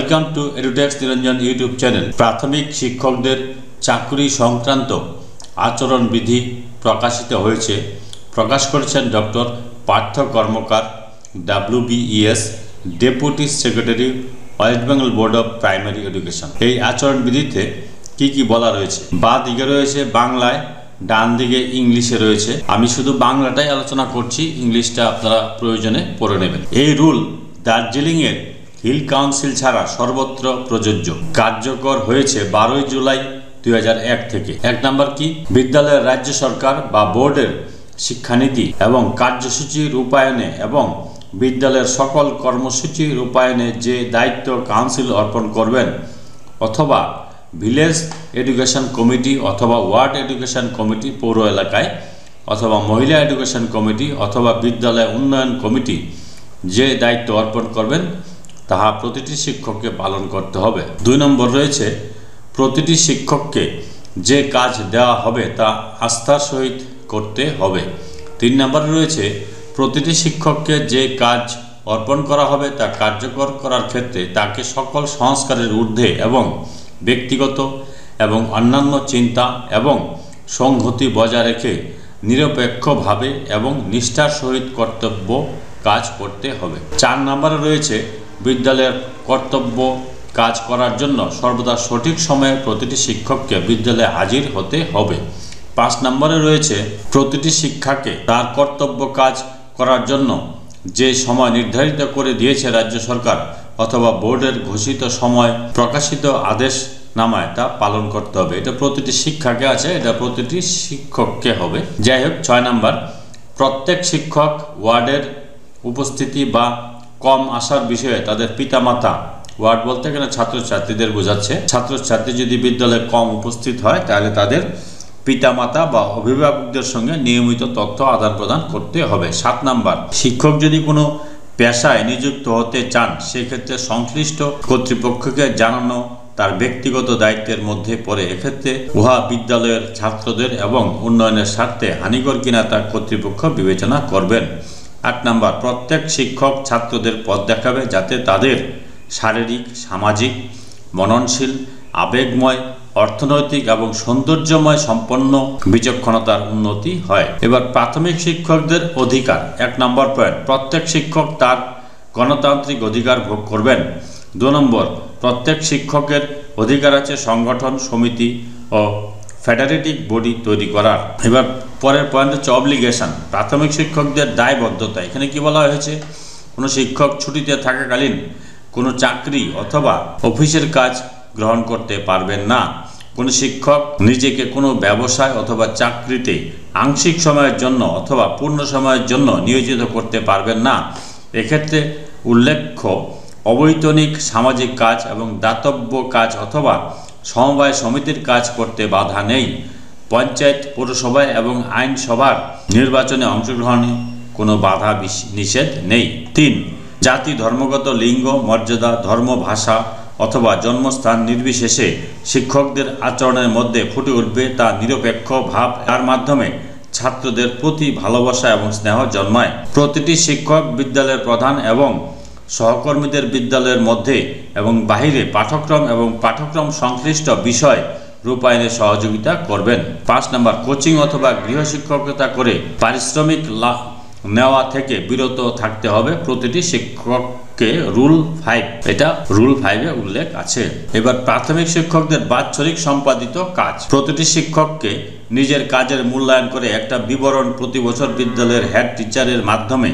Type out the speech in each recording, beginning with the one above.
Welcome to এডুটেক্স Niranjan YouTube channel. প্রাথমিক শিক্ষকদের চাকরি সংক্রান্ত আচরণবিধি প্রকাশিত হয়েছে। প্রকাশ করেছেন doctor Partha Karmakar, WBES, deputy secretary, West Bengal board of primary education. এই আচরণবিধিতে কি কি বলা রয়েছে? বাঁ দিকে রয়েছে বাংলায়, ডান দিকে ইংলিশে রয়েছে। আমি শুধু বাংলাটাই আলোচনা করছি, ইংলিশটা আপনারা প্রয়োজনে পড়ে নেবেন। এই রুল দার্জিলিংয়ের হিল কাউন্সিল ছাড়া সর্বত্র প্রযোজ্য। কার্যকর হয়েছে 12 জুলাই 2001 থেকে। 1 নম্বর কি? বিদ্যালয়ের রাজ্য সরকার বা বোর্ডের শিক্ষানীতি এবং কার্যসূচি রূপায়ণে এবং বিদ্যালয়ের সকল কর্মসূচি রূপায়ণে যে দায়িত্ব কাউন্সিল অর্পণ করবেন অথবা ভিলেজ এডুকেশন কমিটি অথবা ওয়ার্ড এডুকেশন কমিটি পৌর এলাকায় অথবা মহিলা এডুকেশন কমিটি অথবা বিদ্যালয় উন্নয়ন কমিটি যে দায়িত্ব অর্পণ করবেন তাহা প্রতিটি শিক্ষককে পালন করতে হবে। 2 নম্বর রয়েছে প্রতিটি শিক্ষককে যে কাজ দেওয়া হবে তা আস্থার সহিত করতে হবে। 3 নম্বরে রয়েছে প্রতিটি শিক্ষককে যে কাজ অর্পণ করা হবে তা কার্যকর করার ক্ষেত্রে তাকে সকল সংস্কারের ঊর্ধ্বে এবং ব্যক্তিগত এবং অন্যান্য চিন্তা এবং সংহতি বজায় রেখে নিরপেক্ষভাবে এবং নিষ্ঠার সহিত কর্তব্য কাজ করতে হবে। 4 নম্বরে রয়েছে বিদ্যালয়ের কর্তব্য কাজ করার জন্য সর্বদা সঠিক সময়ে প্রতিটি শিক্ষককে বিদ্যালয়ে হাজির হতে হবে। 5 নম্বরে রয়েছে প্রতিটি শিক্ষাকে তার কর্তব্য কাজ করার জন্য যে সময় নির্ধারিত করে দিয়েছে রাজ্য সরকার অথবা বোর্ডের ঘোষিত সময় প্রকাশিত আদেশ নামায় তা পালন করতে হবে। এটা প্রতিটি শিক্ষাকে আছে, এটা প্রতিটি শিক্ষককে হবে। যাই হোক, 6 নম্বর প্রত্যেক শিক্ষক ওয়ার্ডের উপস্থিতি বা কম আসার বিষয়ে তাদের পিতামাতা, ওয়ার্ড বলতে এখানে ছাত্রছাত্রীদের বোঝাচ্ছে, ছাত্রছাত্রী যদি বিদ্যালয়ে কম উপস্থিত হয় তাহলে তাদের পিতামাতা বা অভিভাবকদের সঙ্গে নিয়মিত তথ্য আদান প্রদান করতে হবে। 7 নম্বর শিক্ষক যদি কোনো পেশায় নিযুক্ত হতে চান সেক্ষেত্রে সংশ্লিষ্ট কর্তৃপক্ষকে জানানো তার ব্যক্তিগত দায়িত্বের মধ্যে পড়ে। এক্ষেত্রে উহা বিদ্যালয়ের ছাত্রদের এবং উন্নয়নের স্বার্থে হানিকর কিনা তা কর্তৃপক্ষ বিবেচনা করবেন। 8 নম্বর প্রত্যেক শিক্ষক ছাত্রদের পথ দেখাবে যাতে তাদের শারীরিক, সামাজিক, মননশীল, আবেগময়, অর্থনৈতিক এবং সৌন্দর্যময় সম্পন্ন বিচক্ষণতার উন্নতি হয়। এবার প্রাথমিক শিক্ষকদের অধিকার। 1 নম্বর পয়েন্ট, প্রত্যেক শিক্ষক তার গণতান্ত্রিক অধিকার ভোগ করবেন। 2 নম্বর প্রত্যেক শিক্ষকের অধিকার আছে সংগঠন, সমিতি ও ফেডারেটিভ বডি তৈরি করার। এবার পরের পয়েন্ট হচ্ছে অব্লিগেশন, প্রাথমিক শিক্ষকদের দায়বদ্ধতা। এখানে কি বলা হয়েছে? কোনো শিক্ষক ছুটিতে থাকাকালীন কোনো চাকরি অথবা অফিসের কাজ গ্রহণ করতে পারবেন না। কোনো শিক্ষক নিজেকে কোনো ব্যবসায় অথবা চাকরিতে আংশিক সময়ের জন্য অথবা পূর্ণ সময়ের জন্য নিয়োজিত করতে পারবেন না। এক্ষেত্রে উল্লেখ্য অবৈতনিক সামাজিক কাজ এবং দাতব্য কাজ অথবা সমবায় সমিতির কাজ করতে বাধা নেই। পঞ্চায়েত, পৌরসভায় এবং আইনসভার নির্বাচনে অংশগ্রহণে কোনো বাধা নিষেধ নেই। 3 জাতি, ধর্মগত, লিঙ্গ, মর্যাদা, ধর্ম, ভাষা অথবা জন্মস্থান নির্বিশেষে শিক্ষকদের আচরণের মধ্যে ফুটে উঠবে তা নিরপেক্ষ ভাব, তার মাধ্যমে ছাত্রদের প্রতি ভালোবাসা এবং স্নেহ জন্মায়। প্রতিটি শিক্ষক বিদ্যালয়ের প্রধান এবং সহকর্মীদের বিদ্যালয়ের মধ্যে এবং বাহিরে পাঠ্যক্রম এবং পাঠ্যক্রম সংশ্লিষ্ট বিষয় রূপায়ণে সহযোগিতা করবেন। 5 নম্বর কোচিং অথবা গৃহশিক্ষকতা করে পারিশ্রমিক নেওয়া থেকে বিরত থাকতে হবে প্রতিটি শিক্ষককে। রুল 5, এটা রুল 5-এ উল্লেখ আছে। এবার প্রাথমিক শিক্ষকদের বাৎসরিক সম্পাদিত কাজ। প্রতিটি শিক্ষককে নিজের কাজের মূল্যায়ন করে একটা বিবরণ প্রতি বছর বিদ্যালয়ের হেড টিচারের মাধ্যমে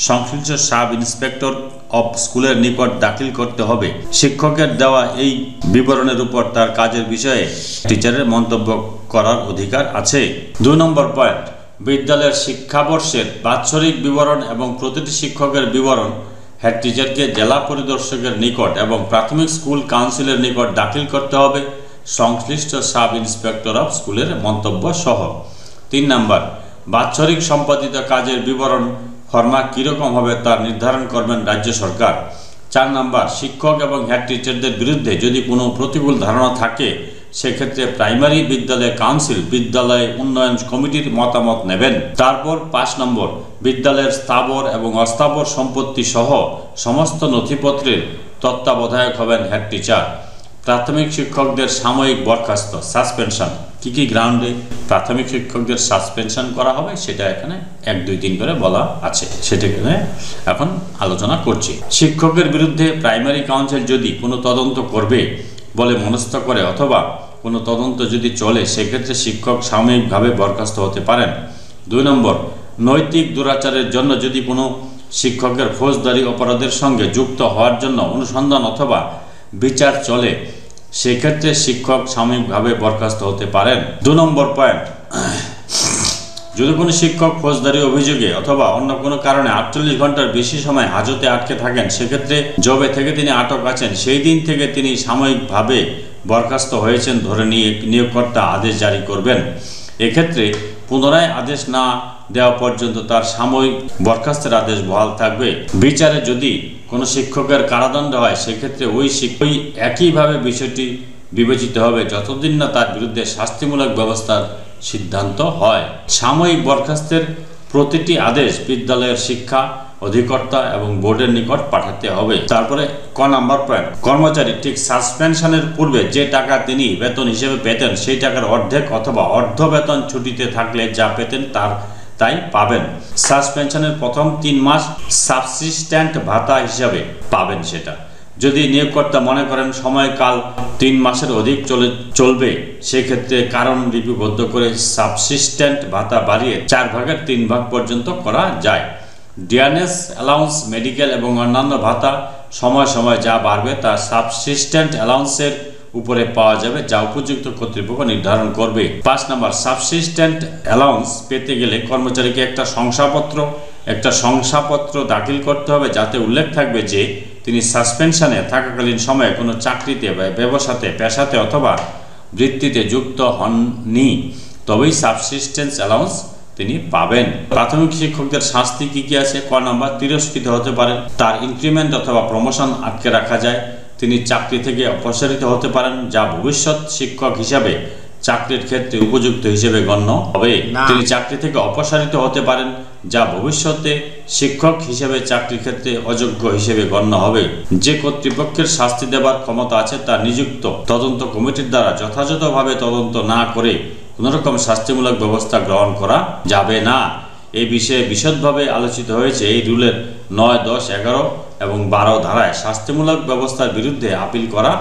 সংশ্লিষ্ট সাব ইন্সপেক্টর অফ স্কুলের নিকট দাখিল করতে হবে। শিক্ষকের দেওয়া এই বিবরণের উপর তার কাজের বিষয়ে টিচারের মন্তব্য করার অধিকার আছে। 2 নম্বর পয়েন্ট, বিদ্যালয়ের শিক্ষাবর্ষের বাৎসরিক বিবরণ এবং প্রতিটি শিক্ষকের বিবরণ হেড টিচারকে জেলা পরিদর্শকের নিকট এবং প্রাথমিক স্কুল কাউন্সিলের নিকট দাখিল করতে হবে সংশ্লিষ্ট সাব ইন্সপেক্টর অফ স্কুলের মন্তব্য সহ। 3 নম্বর বাৎসরিক সম্পাদিত কাজের বিবরণ ফরম্যাট কীরকম হবে তা নির্ধারণ করবেন রাজ্য সরকার। 4 নম্বর শিক্ষক এবং হেড টিচারদের বিরুদ্ধে যদি কোনো প্রতিকূল ধারণা থাকে সেক্ষেত্রে প্রাইমারি বিদ্যালয় কাউন্সিল বিদ্যালয় উন্নয়ন কমিটির মতামত নেবেন। তারপর 5 নম্বর বিদ্যালয়ের স্থাবর এবং অস্থাবর সম্পত্তি সহ সমস্ত নথিপত্রের তত্ত্বাবধায়ক হবেন হেড টিচার। প্রাথমিক শিক্ষকদের সাময়িক বরখাস্ত সাসপেনশন, কি গ্রাউন্ডে প্রাথমিক শিক্ষকদের সাসপেনশন করা হবে সেটা এখানে 1-2-3 করে বলা আছে, সেটা এখানে এখন আলোচনা করছি। শিক্ষকের বিরুদ্ধে প্রাইমারি কাউন্সিল যদি কোনো তদন্ত করবে বলে মনস্থ করে অথবা কোনো তদন্ত যদি চলে, সেক্ষেত্রে শিক্ষক সাময়িকভাবে বরখাস্ত হতে পারেন। 2 নম্বর, নৈতিক দুরাচারের জন্য যদি কোনো শিক্ষকের ফৌজদারি অপরাধের সঙ্গে যুক্ত হওয়ার জন্য অনুসন্ধান অথবা বিচার চলে, সেক্ষেত্রে শিক্ষক সাময়িকভাবে বরখাস্ত হতে পারেন। 2 নম্বর পয়েন্ট, যদি কোনো শিক্ষক ফৌজদারি অভিযোগে অথবা অন্য কোনো কারণে 48 ঘন্টার বেশি সময় হাজতে আটকে থাকেন, সেক্ষেত্রে যবে থেকে তিনি আটক আছেন সেই দিন থেকে তিনি সাময়িকভাবে বরখাস্ত হয়েছেন ধরে নিয়ে নিয়োগকর্তা আদেশ জারি করবেন। এক্ষেত্রে পুনরায় আদেশ না দেওয়া পর্যন্ত তার সাময়িক বরখাস্তের আদেশ বহাল থাকবে। বিচারে যদি কোনো শিক্ষকের কারাদণ্ড হয়, সেক্ষেত্রে ওই একইভাবে বিষয়টি বিবেচিত হবে যতদিন না তার বিরুদ্ধে শাস্তিমূলক ব্যবস্থার সিদ্ধান্ত হয়। সাময়িক বরখাস্তের প্রতিটি আদেশ বিদ্যালয়ের শিক্ষা অধিকর্তা এবং বোর্ডের নিকট পাঠাতে হবে। তারপরে ক নাম্বার পয়েন্ট, কর্মচারী ঠিক সাসপেনশনের পূর্বে যে টাকা তিনি বেতন হিসেবে পেতেন সেই টাকার অর্ধেক অথবা অর্ধ বেতন ছুটিতে থাকলে যা পেতেন তাই পাবেন। সাসপেনশনের প্রথম 3 মাস সাবসিস্ট্যান্ট ভাতা হিসাবে পাবেন সেটা। যদি নিয়োগকর্তা মনে করেন সময়কাল 3 মাসের অধিক চলবে, সেক্ষেত্রে কারণ লিপিবদ্ধ করে সাবসিস্ট্যান্ট ভাতা বাড়িয়ে 4/3 পর্যন্ত করা যায়। ডিয়ারনেস অ্যালাউন্স, মেডিকেল এবং অন্যান্য ভাতা সময় সময় যা বাড়বে তা সাবসিস্ট্যান্ট অ্যালাউন্সের উপরে পাওয়া যাবে, যা উপযুক্ত কর্তৃপক্ষ নির্ধারণ করবে। 5 নম্বর, সাবসিস্ট্যান্ট অ্যালাউন্স পেতে গেলে কর্মচারীকে একটা শংসাপত্র দাখিল করতে হবে, যাতে উল্লেখ থাকবে যে তিনি সাসপেনশনে থাকাকালীন সময়ে কোনো চাকরিতে বা ব্যবসাতে, পেশাতে অথবা বৃত্তিতে যুক্ত হননি, তবেই সাবসিস্টেন্স অ্যালাউন্স তিনি পাবেন। প্রাথমিক শিক্ষকদের শাস্তি কি আছে? ক নম্বর, তিরস্কৃত হতে পারেন, তার ইনক্রিমেন্ট অথবা প্রমোশন আটকে রাখা যায়, তিনি চাকরি থেকে অপসারিত হতে পারেন, যা ভবিষ্যৎ শিক্ষক হিসাবে চাকরির ক্ষেত্রে উপযুক্ত হিসেবে গণ্য হবে। তিনি চাকরি থেকে অপসারিত হতে পারেন, যা ভবিষ্যতে শিক্ষক হিসেবে চাকরির ক্ষেত্রে অযোগ্য হিসেবে গণ্য হবে। যে কর্তৃপক্ষের শাস্তি দেবার ক্ষমতা আছে তার নিযুক্ত তদন্ত কমিটির দ্বারা যথাযথভাবে তদন্ত না করে কোনোরকম শাস্তিমূলক ব্যবস্থা গ্রহণ করা যাবে না। এই বিষয়ে বিশদভাবে আলোচিত হয়েছে। এই রুলের 9, 10, 11 এবং 12 ধারায় শাস্তিমূলক ব্যবস্থার বিরুদ্ধে আপিল করা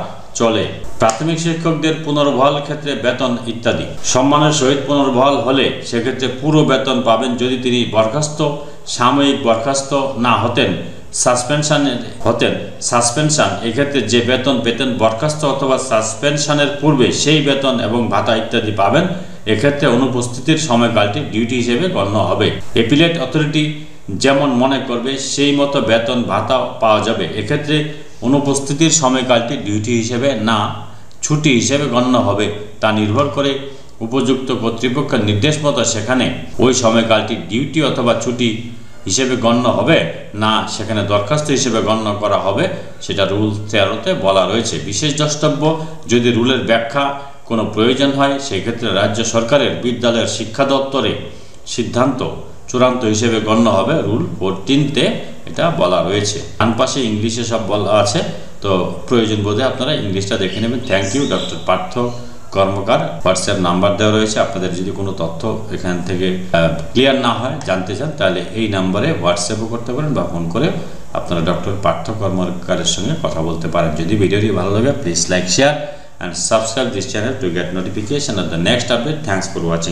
চলে। প্রাথমিক শিক্ষকদের পুনর্বহাল ক্ষেত্রে বেতন ইত্যাদি সম্মানের সহিত পুনর্বহাল হলে সেক্ষেত্রে পুরো বেতন পাবেন। যদি তিনি সাময়িক বরখাস্ত না হতেন, সাসপেনশন, এক্ষেত্রে যে বেতন পেতেন বরখাস্ত অথবা সাসপেনশনের পূর্বে সেই বেতন এবং ভাতা ইত্যাদি পাবেন। এক্ষেত্রে অনুপস্থিতির সময়কালটি ডিউটি হিসেবে গণ্য হবে। এপিলেট অথরিটি যেমন মনে করবে সেই মতো বেতন ভাতা পাওয়া যাবে। এক্ষেত্রে অনুপস্থিতির সময়কালটি ডিউটি হিসেবে না ছুটি হিসেবে গণ্য হবে, তা নির্ভর করে উপযুক্ত কর্তৃপক্ষের নির্দেশ মতো সেখানে ওই সময়কালটি ডিউটি অথবা ছুটি হিসেবে গণ্য হবে না সেখানে দরখাস্ত হিসেবে গণ্য করা হবে, সেটা রুল 13-তে বলা রয়েছে। বিশেষ দ্রষ্টব্য, যদি রুলের ব্যাখ্যা কোনো প্রয়োজন হয় সেক্ষেত্রে রাজ্য সরকারের বিদ্যালয়ের শিক্ষা দপ্তরে সিদ্ধান্ত চূড়ান্ত হিসেবে গণ্য হবে। রুল 14-তে এটা বলা রয়েছে। ডান পাশে ইংলিশে সব বলা আছে, তো প্রয়োজন বোধে আপনারা ইংলিশটা দেখে নেবেন। Thank you. Doctor Partha Karmakar. WhatsApp number দেওয়া রয়েছে। আপনাদের যদি কোনো তথ্য এখান থেকে ক্লিয়ার না হয়, জানতে চান, তাহলে এই নাম্বারে হোয়াটসঅ্যাপও করতে পারেন বা ফোন করে আপনারা ডক্টর পার্থ কর্মকারের সঙ্গে কথা বলতে পারেন। যদি ভিডিওটি ভালো লাগে, please like, share and subscribe this channel to get notification of the next update. Thanks for watching.